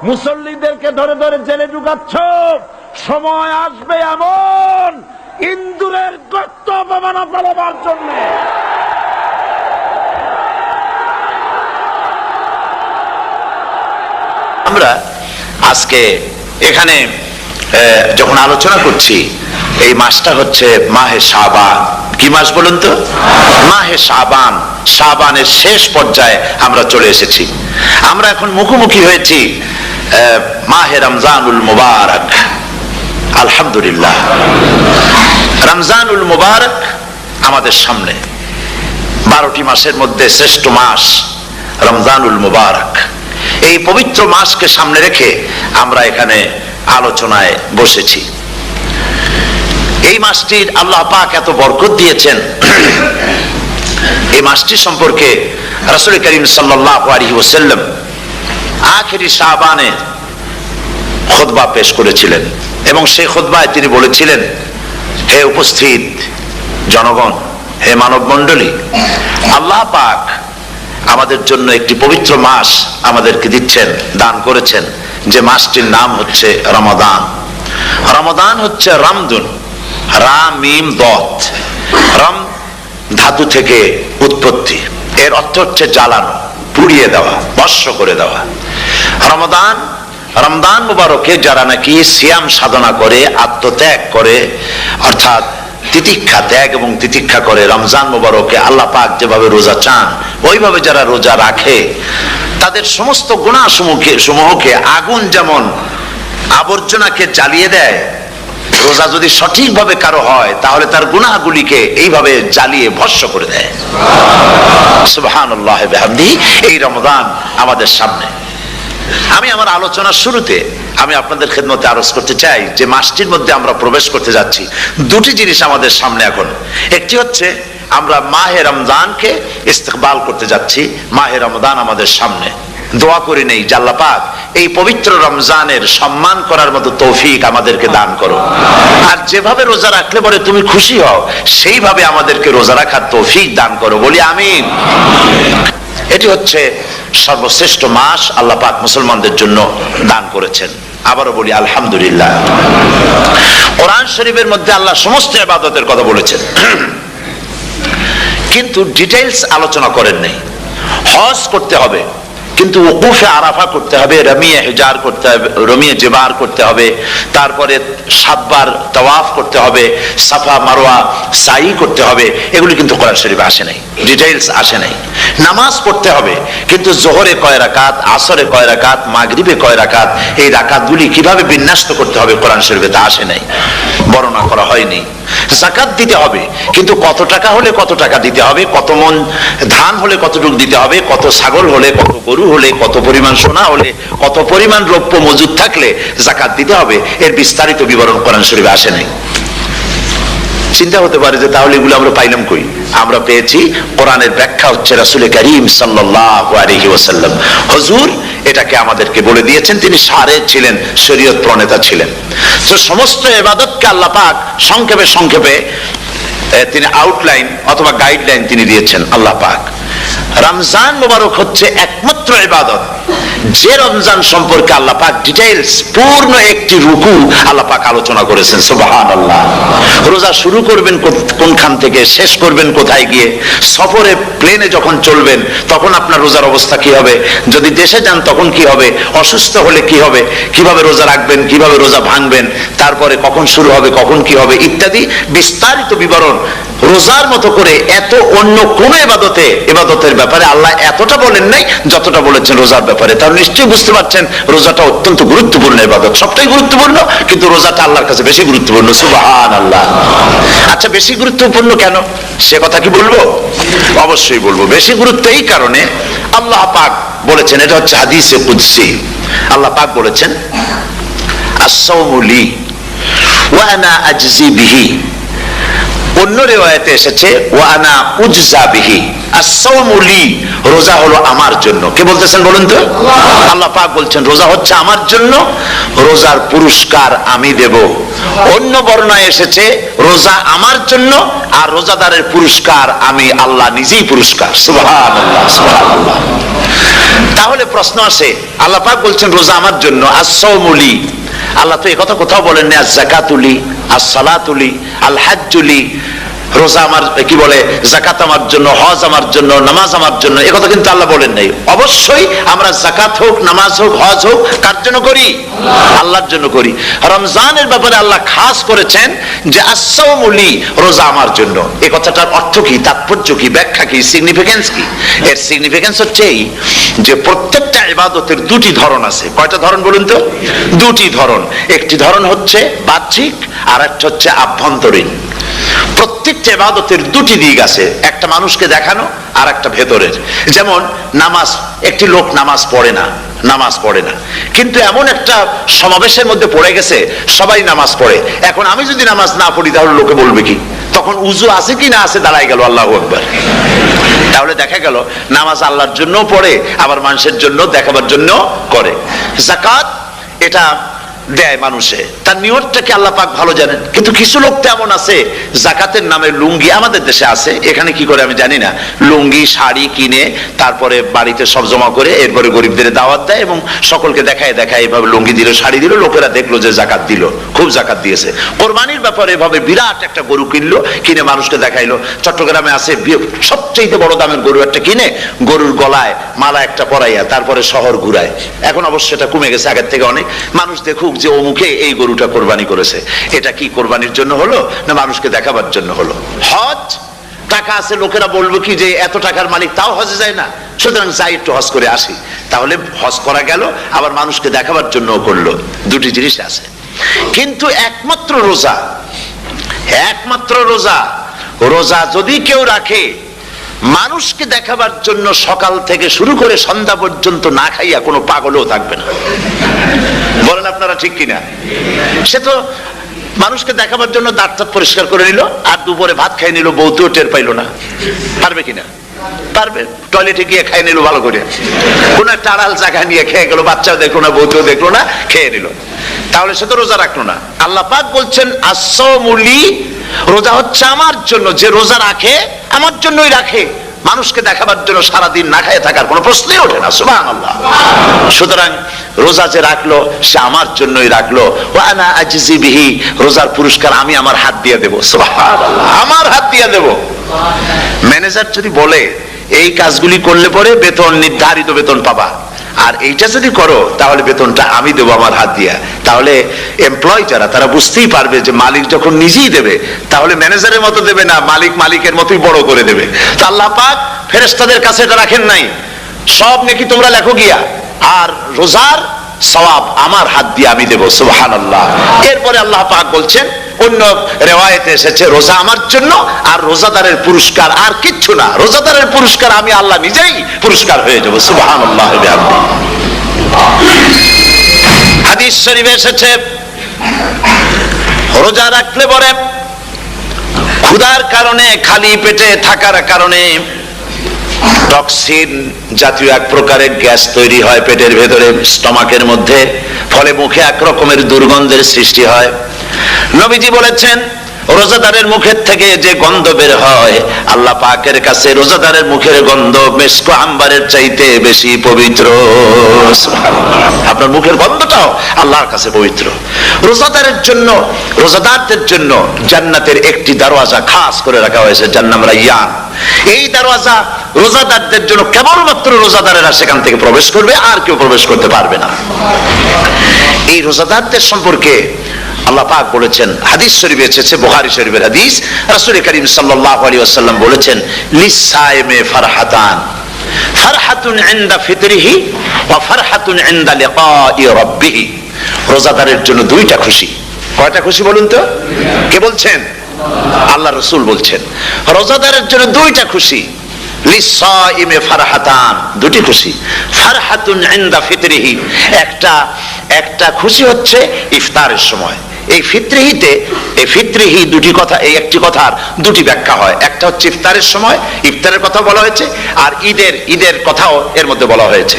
মুসল্লিদেরকে ধরে ধরে জেলে ঢুকাচ্ছ, সময় আসবে এমন ইন্দুরের গর্ত অপমানা পালাবার জন্য। আমরা আজকে এখানে যখন আলোচনা করছি, এই মাসটা হচ্ছে মাহে শাবান। কি মাস বলুন তো? মাহে শাবান। শাবানের শেষ পর্যায়ে আমরা চলে এসেছি। আমরা এখন মুখোমুখি হয়েছি মাহে রমজানুল মুবারক। আলহামদুলিল্লাহ, রমজানুল মুবারক আমাদের সামনে। 12টি মাসের মধ্যে শ্রেষ্ঠ মাস রমজানুল মুবারক। এই পবিত্র মাসকে সামনে রেখে আমরা এখানে আলোচনায় বসেছি। এই মাসটির আল্লাহ পাক এত বরকত দিয়েছেন। এই মাসটি সম্পর্কে রাসূল করিম সাল্লাল্লাহু আলাইহি ওয়াসাল্লাম আখিরি শাবানে খুতবা পেশ করেছিলেন এবং সেই খুতবায় তিনি বলেছিলেন, হে উপস্থিত জনগণ, হে মানব মণ্ডলী, আল্লাহ পাক আমাদের জন্য একটি পবিত্র মাস আমাদেরকে দিচ্ছেন, দান করেছেন, যে মাসটির নাম হচ্ছে রমাদান। রমাদান হচ্ছে রামদুন, রা মিম দত, রাম ধাতু থেকে উৎপত্তি, এর অর্থ হচ্ছে জ্বালানো, পুড়িয়ে দেওয়া, ভস্ম করে দেওয়া। রমাদান, রমজান মুবারকে যারা নাকি সিয়াম সাধনা করে, আত্মত্যাগ করে, অর্থাৎ তিতিক্ষা, ত্যাগ এবং তিতিক্ষা করে, রমজান মুবারকে আল্লাহ পাক যেভাবে রোজা চান ওইভাবে যারা রোজা রাখে, তাদের সমস্ত গুনাহ সমূহকে আগুন যেমন আবর্জনাকে জ্বালিয়ে দেয়, রোজা যদি সঠিকভাবে কারো হয় তাহলে তার গুনাহগুলিকে এইভাবে জ্বালিয়ে ভস্ম করে দেয়। সুবহানাল্লাহি ওয়া বিহামদিহি। এই রমাদান আমাদের সামনে। আমি আমার আলোচনার শুরুতে আমি আপনাদের খেদমতে আরজ করতে চাই যে মাসটির মধ্যে আমরা প্রবেশ করতে যাচ্ছি, দুটি জিনিস আমাদের সামনে এখন। একটি হচ্ছে আমরা মাহে রমজানকে ইস্তেকবাল করতে যাচ্ছি, মাহে রমজান আমাদের সামনে। দোয়া করে নেই যে আল্লাহ পাক এই পবিত্র রমজানের সম্মান করার মতো তৌফিক আমাদেরকে দান করো, আর যেভাবে রোজা রাখলে পরে তুমি খুশি হও সেইভাবে আমাদেরকে রোজা রাখার তৌফিক দান করো, বলি আমিন। এটি হচ্ছে সর্বশ্রেষ্ঠ মাস আল্লাহ পাক মুসলমানদের জন্য দান করেছেন। আবারও বলি আলহামদুলিল্লাহ। কোরআন শরীফের মধ্যে আল্লাহ সমস্ত ইবাদতের কথা বলেছেন, কিন্তু ডিটেইলস আলোচনা করেন নাই। হজ করতে হবে, কিন্তু ওকুফে আরাফা করতে হবে, রমিয়ে হিজার করতে হবে, রমিয়ে জেবার করতে হবে, তারপরে 7 বার তাওয়াফ করতে হবে, সাফা মারওয়া সাই করতে হবে, এগুলি কিন্তু কোরআন শরীফে আসে নাই, ডিটেইলস আসে নাই। নামাজ পড়তে হবে, কিন্তু জোহরে কয় রাকাত, আসরে কয় রাকাত, মাগরিবে কয় রাকাত, এই রাকাতগুলি কিভাবে বিন্যস্ত করতে হবে কোরআন শরীফে তা আসে নাই, বর্ণনা করা হয়নি। যাকাত দিতে হবে, কিন্তু কত টাকা হলে কত টাকা দিতে হবে, কত মন ধান হলে কতটুকু দিতে হবে, কত ছাগল হলে, কত গরু হলে, কত পরিমাণ সোনা হলে, কত পরিমাণ দ্রব্য মজুদ থাকলে যাকাত দিতে হবে, এর বিস্তারিত বিবরণ কোরআন শরীফে আসে নাই। চিন্তা হতে পারে যে তাহলে এগুলো আমরা পাইলাম কই? আমরা পেয়েছি কোরআনের ব্যাখ্যা হচ্ছে রাসূল করিম সাল্লাল্লাহু আলাইহি ওয়াসাল্লাম, হুজুর এটাকে আমাদেরকে বলে দিয়েছেন। তিনি সারে ছিলেন, শরীয়ত প্রণেতা ছিলেন। তো সমস্ত ইবাদতকে আল্লাহ পাক সংক্ষেপে সংক্ষেপে তিনি আউটলাইন অথবা গাইডলাইন তিনি দিয়েছেন আল্লাহ পাক। রমজান মুবারক হচ্ছে একমাত্র ইবাদত যে রমজান সম্পর্কে আল্লাহ পাক ডিটেইলস পূর্ণ একটি রুকু আল্লাহ পাক আলোচনা করেছেন। সুবহানাল্লাহ। রোজা শুরু করবেন কোনখান থেকে, শেষ করবেন কোথায় গিয়ে, সফরে প্লেনে যখন চলবেন তখন আপনার রোজার অবস্থা কি হবে, যদি দেশে যান তখন কি হবে, অসুস্থ হলে কি হবে, কিভাবে রোজা রাখবেন, কিভাবে রোজা ভাঙবেন, তারপরে কখন শুরু হবে, কখন কি হবে ইত্যাদি বিস্তারিত বিবরণ। রোজার মতো করে এত অন্য কোন ইবাদতের ব্যাপারে আল্লাহ এতটা বলেন নাই যতটা বলেছেন রোজার ব্যাপারে। তাহলে নিশ্চয়ই বুঝতে পারছেন রোজাটা অত্যন্ত গুরুত্বপূর্ণ ইবাদত। সবটাই গুরুত্বপূর্ণ, কিন্তু রোজাটা আল্লাহর কাছে বেশি গুরুত্বপূর্ণ। সুবহানাল্লাহ। আচ্ছা, বেশি গুরুত্বপূর্ণ কেন সে কথা কি বলবো? অবশ্যই বলবো। বেশি গুরুত্ব এই কারণে, আল্লাহ পাক বলেছেন, এটা হচ্ছে হাদিসে কুদসি, আল্লাহ পাক বলেছেন আস-সাওমু লি ওয়া আনা আজজি বিহি। অন্য রিওয়ায়াতে এসেছে ওয়া আনা উজজা বিহি। আস-সাওমু লি, রোজা হলো আমার জন্য। কে বলতেছেন বলুন তো? আল্লাহ পাক বলছেন রোজা হচ্ছে আমার জন্য, রোজার পুরস্কার আমি দেব। অন্য বর্ণনায় এসেছে রোজা আমার জন্য আর রোজাদারের পুরস্কার আমি আল্লাহ নিজেই পুরস্কার। সুবহানাল্লাহ, সুবহানাল্লাহ। তাহলে প্রশ্ন আসে, আল্লাহ পাক বলছেন রোজা আমার জন্য, আস-সাওমু লি, আল্লাহ তো একথা কোথাও বলেন না আজ-যাকাতুলি, আস-সালাতুলি, আল-হাজ্জুলি। রোজা আমার কি বলে, যাকাত আমার জন্য, হজ আমার জন্য, নামাজ আমার জন্য, একথা কিন্তু আল্লাহ বলেন নাই। অবশ্যই আমরা যাকাত হোক, নামাজ হোক, হজ হোক কার জন্য করি? আল্লাহর জন্য করি। রমজানের ব্যাপারে আল্লাহ খাস করেছেন যে আস-সাওমু লি, রোজা আমার জন্য। এই কথাটার অর্থ কি, তাৎপর্য কি, ব্যাখ্যা কি, সিগনিফিকেন্স কি? এর সিগনিফিকেন্স হচ্ছে এই যে প্রত্যেকটা ইবাদতের দুটি ধরন আছে। কয়টা ধরন বলুন তো? দুটি ধরন। একটি ধরন হচ্ছে বাহ্যিক আর একটা হচ্ছে আভ্যন্তরীণ। প্রত্যেকটা ইবাদতের দুটি দিক আছে, একটা মানুষকে দেখানো আর একটা ভেতরের। যেমন নামাজ, একটি লোক নামাজ পড়ে না, নামাজ পড়ে না, কিন্তু এমন একটা সমাবেশের মধ্যে পড়ে গেছে সবাই নামাজ পড়ে। এখন আমি যদি নামাজ না পড়ি তাহলে লোকে বলবে কি? তখন উজু আছে কি না আছে দাঁড়ায় গেল আল্লাহু আকবার। তাহলে দেখা গেল নামাজ আল্লাহর জন্য পড়ে, আবার মানুষের জন্য দেখাবার জন্য করে। যাকাত এটা দেয় মানুষে, তার নিয়তটাকে আল্লাহ পাক ভালো জানেন। কিন্তু কিছু লোক তেমন আছে যাকাতের নামে লুঙ্গি, আমাদের দেশে আছে, এখানে কি করে আমি জানি না, লুঙ্গি শাড়ি কিনে তারপরে বাড়িতে সব জমা করে এরপরে গরিবদের দাওয়াত দেয় এবং সকলকে দেখায় দেখায় এভাবে লুঙ্গি দিল শাড়ি দিল, লোকেরা দেখলো যে জাকাত দিল, খুব জাকাত দিয়েছে। কোরবানির ব্যাপারে এভাবে বিরাট একটা গরু কিনলো, কিনে মানুষকে দেখাইলো। চট্টগ্রামে আছে সবচেয়ে বড় দামের গরু একটা কিনে গরুর গলায় মালা একটা পরাইয়া তারপরে শহর ঘুরায়। এখন অবশ্য এটা কমে গেছে আগের থেকে অনেক। মানুষ দেখুক যে অমুকে এই গরুটা কোরবানি করেছে। এটা কি কোরবানির জন্য হলো না মানুষকে দেখাবার জন্য হলো? হজ, টাকা আছে, লোকেরা বলবো কি যে এত টাকার মালিক তাও হজে যায় না, সুতরাং যাই একটু হজ করে আসি। তাহলে হজ করা গেল, আবার মানুষকে দেখাবার জন্য করলো। দুটি জিনিস আছে। কিন্তু একমাত্র রোজা, একমাত্র রোজা, রোজা যদি কেউ রাখে মানুষকে দেখাবার জন্য সকাল থেকে শুরু করে সন্ধ্যা পর্যন্ত না খাইয়া কোনো পাগলও থাকবে না। বলেন আপনারা ঠিক কিনা? সে তো মানুষকে দেখাবার জন্য দাঁত টাত পরিষ্কার করে নিল আর দুপুরে ভাত খাই নিল, বউতেও টের পাইল না। পারবে কিনা? পারবে। টয়লেটে গিয়ে খাই নিল ভালো করে, কোন একটা আড়াল জায়গা নিয়ে খেয়ে গেল, বাচ্চাও দেখলো না, বউতেও দেখলো না, খেয়ে নিল। তাহলে সে তো রোজা রাখলো না। আল্লাহ পাক বলছেন আসসামুলি, রোজা হচ্ছে আমার জন্য। যে রোজা রাখে আমার জন্যই রাখে, মানুষকে দেখাবার জন্য সারাদিন না খেয়ে থাকার কোনো প্রশ্নই ওঠে না। সুবহানাল্লাহ। সুতরাং রোজা যে রাখলো সে আমার জন্যই রাখলো। ওয়া আনা আজজি বিহি, রোজার পুরস্কার আমি আমার হাত দিয়ে দেব। সুবহানাল্লাহ, আমার হাত দিয়ে দেব। ম্যানেজার যদি বলে এই কাজগুলি করলে পরে বেতন, নির্ধারিত বেতন পাবা, আর এইটা যদি করো তাহলে বেতনটা আমি দেবো আমার হাত দিয়া, তাহলে এমপ্লয় যারা তারা বুঝতেই পারবে যে মালিক যখন নিজেই দেবে তাহলে ম্যানেজারের মতো দেবে না, মালিক মালিকের মতোই বড় করে দেবে। তো আল্লাহ পাক ফেরেশতাদের কাছে এটা রাখেন নাই, সব নাকি তোমরা লেখো গিয়া, আর রোজার সওয়াব আমার হাত দিয়ে আমি দেবো। সুবহানাল্লাহ। এরপরে আল্লাহ পাক বলছেন, অন্য রিওয়ায়েতে এসেছে রোজা আমার জন্য, আর রোজাদারের পুরস্কার আর কিচ্ছু না, রোজাদারের পুরস্কার আমি আল্লাহ নিজেই পুরস্কার হয়ে যাব। সুবহানাল্লাহ। হাদিস শরীফে এসেছে রোজা রাখলে পরে ক্ষুধার কারণে, খালি পেটে থাকার কারণে টক্সিন জাতীয় এক প্রকারের গ্যাস তৈরি হয় পেটের ভেতরে, স্টমাকের মধ্যে, ফলে মুখে এক রকমের দুর্গন্ধের সৃষ্টি হয়। নবীজি বলেছেন রোজাদারের মুখের থেকে যে গন্ধ বের হয় আল্লাহ পাকের কাছে রোজাদারের মুখের গন্ধ মেশক আম্বারের চাইতে বেশি পবিত্র। আপনার মুখের গন্ধটাও আল্লাহর কাছে পবিত্র। রোজাদারের জন্য, রোজাদারদের জন্য জান্নাতের একটি দরওয়াজা খাস করে রাখা হয়েছে, যার নাম রায়্যান। এই দরওয়াজা রোজাদারদের জন্য, কেবলমাত্র রোজাদারেরা সেখান থেকে প্রবেশ করবে, আর কেউ প্রবেশ করতে পারবে না। এই রোজাদারদের সম্পর্কে আল্লাহ পাক বলেছেন, হাদিস শরীফে এসেছে, বুখারী শরীফের হাদিস, রাসূল করিম সাল্লাল্লাহু আলাইহি ওয়াসাল্লাম বলেছেন লিসায়েমে ফারহাতান, ফারহাতুন ইনদা ফিতরিহি ওয়া ফারহাতুন ইনদা লিকাই রাব্বিহি। রোজাদারের জন্য দুইটা খুশি। কয়টা খুশি বলুন তো? কে বলছেন? আল্লাহ রাসূল বলছেন রোজাদারের জন্য দুইটা খুশি। লিসায়েমে ফারহাতান, দুটি খুশি। ফারহাতুন ইনদা ফিতরিহি, একটা খুশি হচ্ছে ইফতারের সময়। এই ফিতরিহিতে, এই ফিতরিহি দুটি কথা, এই একটি কথার দুটি ব্যাখ্যা হয়। একটা হচ্ছে ইফতারের সময়, ইফতারের কথা বলা হয়েছে, আর ঈদের কথাও এর মধ্যে বলা হয়েছে।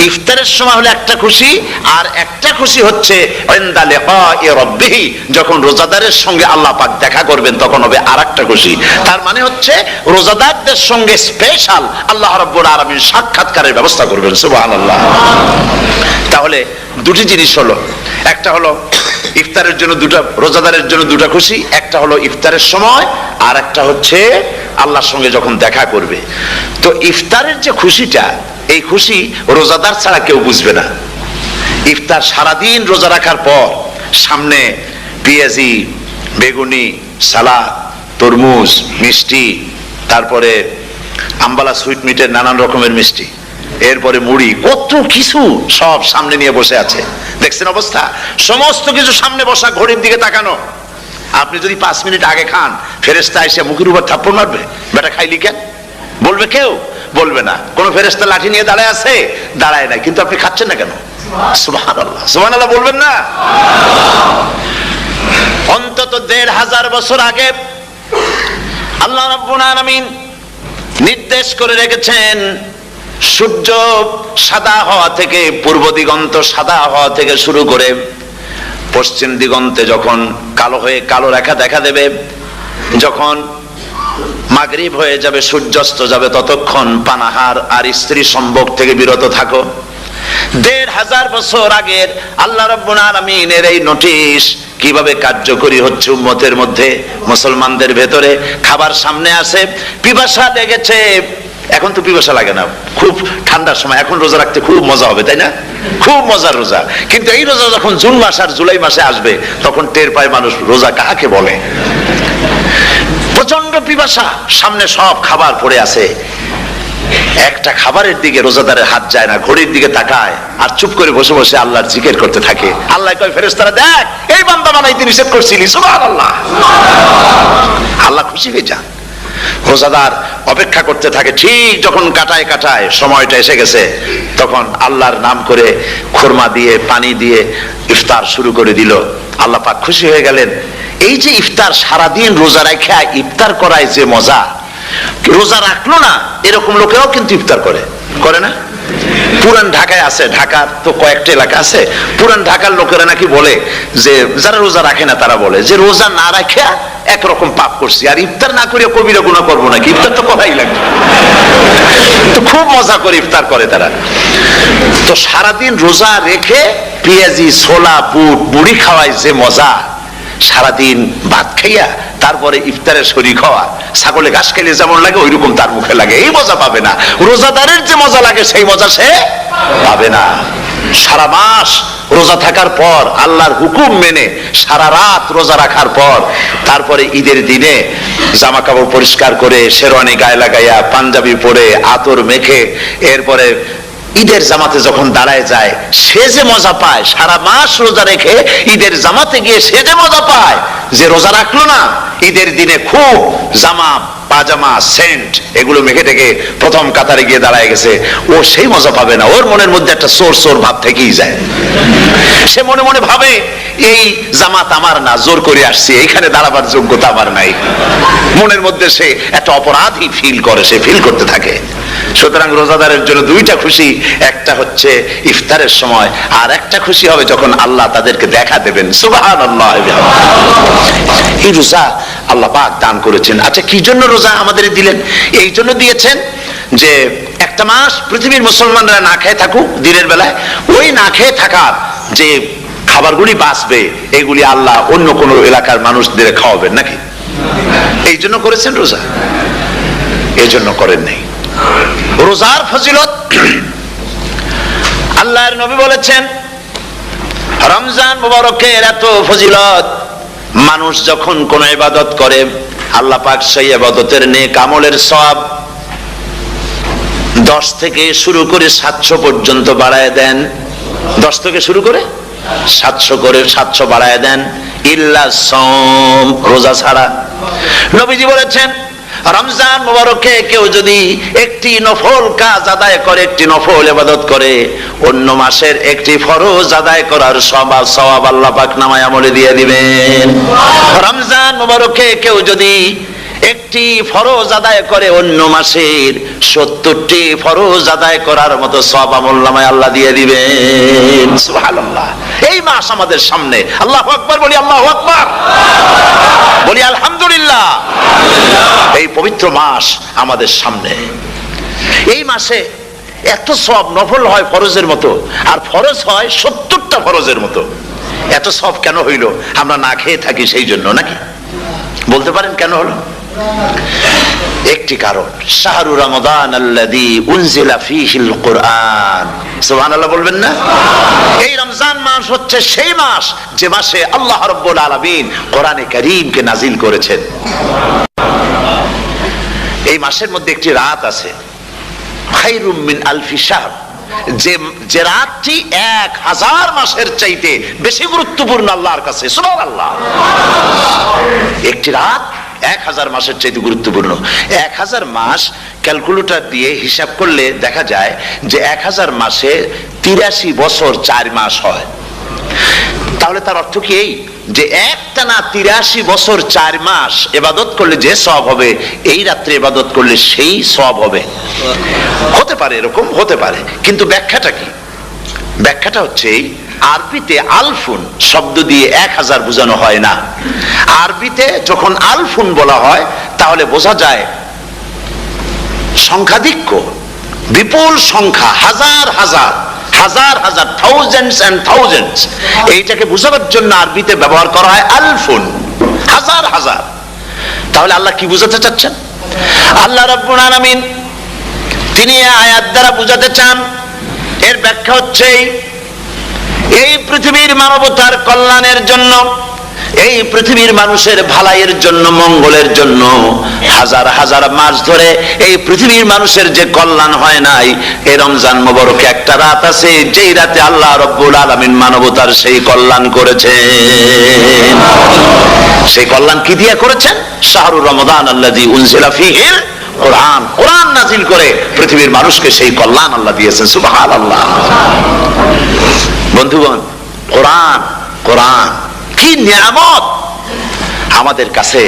ইফতারের সময় হলো একটা খুশি, আর একটা খুশি হচ্ছে ইনদা লিকাই রাব্বিহি, যখন রোজাদারের সঙ্গে আল্লাহ পাক দেখা করবেন তখন হবে আরেকটা খুশি। তার মানে হচ্ছে রোজাদারদের সঙ্গে স্পেশাল আল্লাহ রাব্বুল আলামিন সাক্ষাৎকারের ব্যবস্থা করবেন। সুবহানাল্লাহ। তাহলে দুটি জিনিস হলো, একটা হলো ইফতারের জন্য দুটা, রোজাদারের জন্য দুটা খুশি, একটা হলো ইফতারের সময়, আর একটা হচ্ছে আল্লাহর সঙ্গে যখন দেখা করবে। তো ইফতারের যে খুশিটা, এই খুশি রোজাদার ছাড়া কেউ বুঝবে না। ইফতার সারাদিন রোজা রাখার পর সামনে পেঁয়াজি, বেগুনি, সালাদ, তরমুজ, মিষ্টি, তারপরে আম্বালা সুইট মিটের নানান রকমের মিষ্টি, এরপরে মুড়ি, কত কিছু সব সামনে নিয়ে বসে আছে। দেখছেন অবস্থা? সমস্ত কিছু সামনে বসা, ঘড়ির দিকে তাকানো। আপনি যদি 5 মিনিট আগে খান, ফেরেশতা এসে মুখের উপর থাপ্পড় মারবে, বেটা খাইলি কেন? বলবে কেউ? বলবে না। কোন ফেরেশতা লাঠি নিয়ে দাঁড়ায় আছে? দাঁড়ায় না। কিন্তু আপনি খাচ্ছেন না কেন? সুবহানাল্লাহ, সুবহানাল্লাহ বলবেন না? অন্তত ১৫০০ বছর আগে আল্লাহ রাব্বুল আলামিন নির্দেশ করে রেখেছেন, সূর্য সাদা হওয়া থেকে, পূর্ব দিগন্ত সাদা হওয়া থেকে শুরু করে পশ্চিম দিগন্তে যখন কালো হয়ে কালো রেখা দেখা দেবে, যখন মাগরিব হয়ে যাবে, সূর্যাস্ত যাবে, ততক্ষণ পানাহার আর স্ত্রী সম্ভোগ থেকে বিরত থাকো। ১৫০০ বছর আগের আল্লাহ রাব্বুল আলামিনের এই নোটিশ কিভাবে কার্যকরী হচ্ছে উম্মতের মধ্যে, মুসলমানদের ভেতরে। খাবার সামনে আছে, পিপাসা লেগেছে, এখন তো পিপাসা লাগে না, খুব ঠান্ডার সময়, এখন রোজা রাখতে খুব মজা হবে, তাই না? খুব মজার রোজা। কিন্তু এই রোজা যখন জুন মাস আর জুলাই মাসে আসবে, তখন টের পায় মানুষ রোজা কাকে বলে। প্রচন্ড পিপাসা, সামনে সব খাবার পড়ে আছে, একটা খাবারের দিকে রোজাদারের হাত যায় না, ঘড়ির দিকে তাকায় আর চুপ করে বসে বসে আল্লাহর জিকির করতে থাকে। আল্লাহ কয়, ফেরেশতারা দেখ, এই বান্দা বানাইতে নিষেধ করছিলি, সুবহানাল্লাহ। আল্লাহ খুশি হয়ে যান। রোজাদার অপেক্ষা করতে থাকে, ঠিক যখন কাটায় কাটায় সময়টা এসে গেছে, তখন আল্লাহর নাম করে খুরমা দিয়ে পানি দিয়ে ইফতার শুরু করে দিল। আল্লাহ পাক খুশি হয়ে গেলেন। এই যে ইফতার, সারাদিন রোজা রাখা ইফতার করায় যে মজা, রোজা রাখলো না এরকম লোকেও কিন্তু ইফতার করে, করে না? পুরান ঢাকায় আছে, ঢাকার তো কয়েকটা এলাকা আছে, পুরান ঢাকার লোকেরা নাকি বলে যে, যারা রোজা রাখে না তারা বলে যে, রোজা না রাখা একরকম পাপ করছি, আর ইফতার না করে কবিরা গুনাহ করবো নাকি, ইফতার তো করাই লাগবে। তো খুব মজা করে ইফতার করে তারা। তো সারাদিন রোজা রেখে পেঁয়াজি, ছোলা, বুট, মুড়ি খাওয়ায় যে মজা, সারাদিন ভাত খাইয়া তারপরে ইফতারের শরীক হওয়া, ছাগলে ঘাস খেলে যেমন লাগে ওই রকম তার মুখে লাগে, এই মজা পাবে না। রোজাদারের যে মজা লাগে সেই মজা সে পাবে না। সারা মাস রোজা থাকার পর, আল্লাহর হুকুম মেনে সারা রাত রোজা রাখার পর, তারপরে ঈদের দিনে জামা কাপড় পরিষ্কার করে, শেরওয়ানি গায়ে লাগাইয়া, পাঞ্জাবি পরে, আতর মেখে, এরপরে ঈদের জামাতে যখন দাঁড়ায় যায়, সে যে মজা পায়, সারা মাস রোজা রেখে ঈদের জামাতে গিয়ে সে যে মজা পায়, যে রোজা রাখলো না, ঈদের দিনে খুব জামা, পাজামা, সেন্ট এগুলো মেখে টেকে প্রথম কাতারে গিয়ে দাঁড়ায় গেছে, ও সেই মজা পাবে না। ওর মনের মধ্যে একটা চোর চোর ভাব থেকেই যায়। সে মনে মনে ভাবে, এই জামাত আমার না, জোর করে আসছি, এইখানে দাঁড়াবার যোগ্যতা আমার নাই। মনের মধ্যে সে একটা অপরাধী ফিল করে, সে ফিল করতে থাকে। সুতরাং রোজাদারের জন্য দুইটা খুশি, একটা হচ্ছে ইফতারের সময়, আর একটা খুশি হবে যখন আল্লাহ তাদেরকে দেখা দেবেন। সুবহানাল্লাহ। এই রোজা আল্লাহ পাক দান করেছেন। আচ্ছা, কি জন্য রোজা আমাদের দিলেন? এই জন্য দিয়েছেন যে একটা মাস পৃথিবীর মুসলমানরা না খেয়ে থাকুক দিনের বেলায়, ওই না খেয়ে থাকার যে খাবারগুলি বাঁচবে, এগুলি আল্লাহ অন্য কোন এলাকার মানুষদের খাওয়াবেন নাকি? এই জন্য করেছেন রোজা, এই জন্য করেন নাই। রোজার ফজিলত আল্লাহর নবী বলেছেন, রমজান মুবারকের এত ফজিলত, মানুষ যখন কোন ইবাদত করে, আল্লাহ পাক সেই ইবাদতের নেক আমলের সওয়াব 10 থেকে শুরু করে 700 পর্যন্ত বাড়ায় দেন। 10 থেকে শুরু করে 700 করে 700 বাড়ায় দেন, ইল্লা সাওম, রোজা ছাড়া। নবীজি বলেছেন, রমজান মুবারকে কেউ যদি একটি নফল কাজ আদায় করে, একটি নফল ইবাদত করে, অন্য মাসের একটি ফরজ আদায় করার সওয়াব আল্লাহ পাক নামায়ে আমলে দিয়ে দিবেন। রমজান মুবারকে কেউ যদি একটি ফরজ আদায় করে, অন্য মাসের 70টি ফরজ আদায় করার মতো সওয়াব আমলনামায় আল্লাহ দিয়ে দিবেন। সুবহানাল্লাহ। এই মাস আমাদের সামনে, আল্লাহু আকবার বলি, আল্লাহু আকবার বলি, আলহামদুলিল্লাহ। এই পবিত্র মাস আমাদের সামনে, এই মাসে এত সওয়াব, নফল হয় ফরজের মতো, আর ফরজ হয় 70টা ফরজের মতো। এত সওয়াব কেন হইল? আমরা না খেয়ে থাকি সেই জন্য নাকি? বলতে পারেন কেন হলো? একটি কারণ, শাহরু রমাদান আল্লাযী উনজিলা ফীহিল কুরআন। সুবহানাল্লাহ বলবেন না? এই রমজান মাস হচ্ছে সেই মাস যে মাসে আল্লাহ রাব্বুল আলামিন কোরআনে কারীমকে নাজিল করেছেন। এই মাসের মধ্যে একটি রাত আছে, খায়রুম মিন আলফি শাহর, যে রাতটি 1000 মাসের চাইতে বেশি গুরুত্বপূর্ণ আল্লাহর কাছে। সুবহানাল্লাহ। একটি রাত 1000 মাসের চাইতে গুরুত্বপূর্ণ। 1000 মাস ক্যালকুলেটর দিয়ে হিসাব করলে দেখা যায় যে 1000 মাসে 83 বছর 4 মাস হয়। তাহলে তার অর্থ কি এই যে একটানা 83 বছর 4 মাস ইবাদত করলে যে সওয়াব হবে, এই রাত্রে ইবাদত করলে সেই সওয়াব হবে? হতে পারে, এরকম হতে পারে, কিন্তু ব্যাখ্যাটা কি? ব্যাখ্যাটা হচ্ছে এই, আরবিতে আলফুন শব্দ দিয়ে 1000 বোঝানো হয় না। আরবিতে যখন আলফুন বলা হয় তাহলে বোঝা যায় সংখ্যাধিক্য, বিপুল সংখ্যা, হাজার হাজার হাজার হাজার, থাউজেন্ডস এন্ড থাউজেন্ডস। এইটাকে বোঝানোর জন্য আরবিতে ব্যবহার করা হয় আলফুন, হাজার হাজার। তাহলে আল্লাহ কি বোঝাতে চাচ্ছেন? আল্লাহ রাব্বুল আলামিন তিনি আয়াত দ্বারা বোঝাতে চান, এর ব্যাখ্যা হচ্ছে এই পৃথিবীর মানবতার কল্যাণের জন্য, এই পৃথিবীর মানুষের ভালাইয়ের জন্য, মঙ্গলের জন্য হাজার হাজার মাস ধরে এই পৃথিবীর মানুষের যে কল্যাণ হয় নাই, এই রমজান মোবারকে একটা রাত আছে যেই রাতে আল্লাহ রাব্বুল আলামিন মানবতার সেই কল্যাণ করেছেন। সেই কল্যাণ কি দিয়ে করেছেন? শাহরুর রমাদান আল্লাযী উনজিলা ফীহিল কোরআন, কোরআন নাযিল করে পৃথিবীর মানুষকে সেই কল্যাণ আল্লাহ দিয়েছেন। সুবহানাল্লাহ। বন্ধুগণ, কোরআন, কোরআন কি নিয়ামত আমাদের কাছে!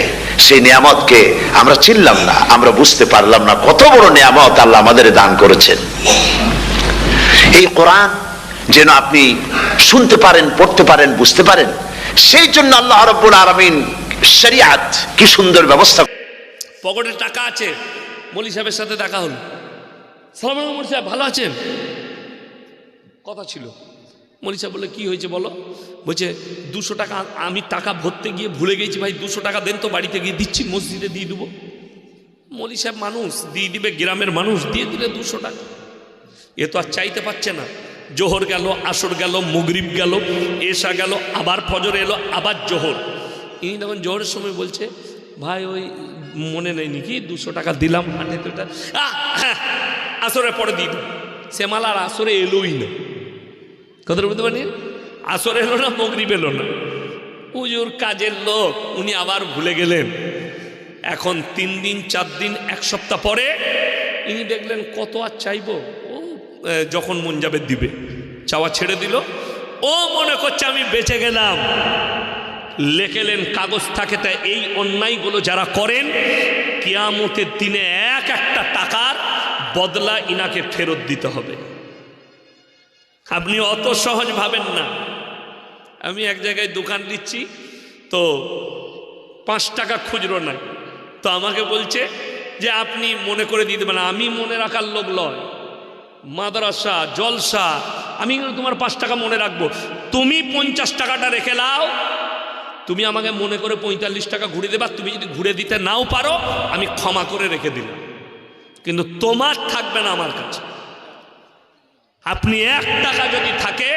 সেই নিয়ামতকে আমরা চিনলাম না, আমরা বুঝতে পারলাম না কত বড় নিয়ামত আল্লাহ আমাদের দান করেছেন। এই কোরআন যেন আপনি শুনতে পারেন, পড়তে পারেন, বুঝতে পারেন, সেই জন্য আল্লাহ রাব্বুল আলামিন শরিয়াত কি সুন্দর ব্যবস্থা। পকেটে টাকা আছে, মলি সাহেবের সাথে দেখা হল, সালাম আলাইকুম মলি সাহেব, ভালো আছেন? কথা ছিল। মলি সাহেব বলে কি হয়েছে বলো? বলছে 200 টাকা আমি টাকা ভরতে গিয়ে ভুলে গেছি ভাই, 200 টাকা দেন তো, বাড়িতে গিয়ে দিচ্ছি, মসজিদে দিয়ে দেবো। মলি সাহেব মানুষ, দিয়ে দিবে, গ্রামের মানুষ, দিয়ে দিলে 200 টাকা। এ তো আর চাইতে পারছে না। জোহর গেল, আসর গেল, মাগরিব গেল, এশা গেল, আবার ফজর এলো, আবার জোহর। ইনি তখন জোহরের সময় বলছে, ভাই ওই মনে নেই নাকি 200 টাকা দিলাম, হ্যাঁ আসরের পরে দিয়ে দেব। সে মাল আর আসরে এলোই না। কথা বলতে পারি, আসর এলো না, মাগরিব এলো না। হুজুর কাজের লোক, উনি আবার ভুলে গেলেন। এখন 3 দিন 4 দিন 1 সপ্তাহ পরে ইনি দেখলেন কত আর চাইবো, ও যখন মন যাবে দিবে, চাওয়া ছেড়ে দিল। ও মনে করছে আমি বেঁচে গেলাম। লেখেলেন কাগজ থাকে, তাই এই অন্যায়গুলো যারা করেন কিয়ামতের দিনে এক একটা টাকার বদলা ইনাকে ফেরত দিতে হবে। আপনি অত সহজ ভাবেন না। আমি এক জায়গায় দোকান দিচ্ছি, তো 5 টাকা খুচরো নাই, তো আমাকে বলছে যে আপনি মনে করে দিয়ে দেবেন। আমি মনে রাখার লোক নয়, মাদ্রাসা জলসা, আমি তোমার 5 টাকা মনে রাখবো। তুমি 50 টাকাটা রেখে নাও, তুমি আমাকে মনে করে 45 টাকা ঘুরে দেবা। তুমি যদি ঘুরে দিতে নাও পারো, আমি ক্ষমা করে রেখে দিলাম, কিন্তু তোমার থাকবে না আমার কাছে। আপনি 1 টাকা যদি থাকে,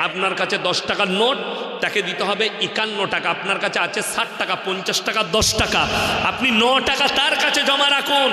আপনার কাছে 10 টাকার নোট, তাকে দিতে হবে 51 টাকা। আপনার কাছে আছে 60 টাকা, 50 টাকা, 10 টাকা, আপনি 9 টাকা তার কাছে জমা রাখুন।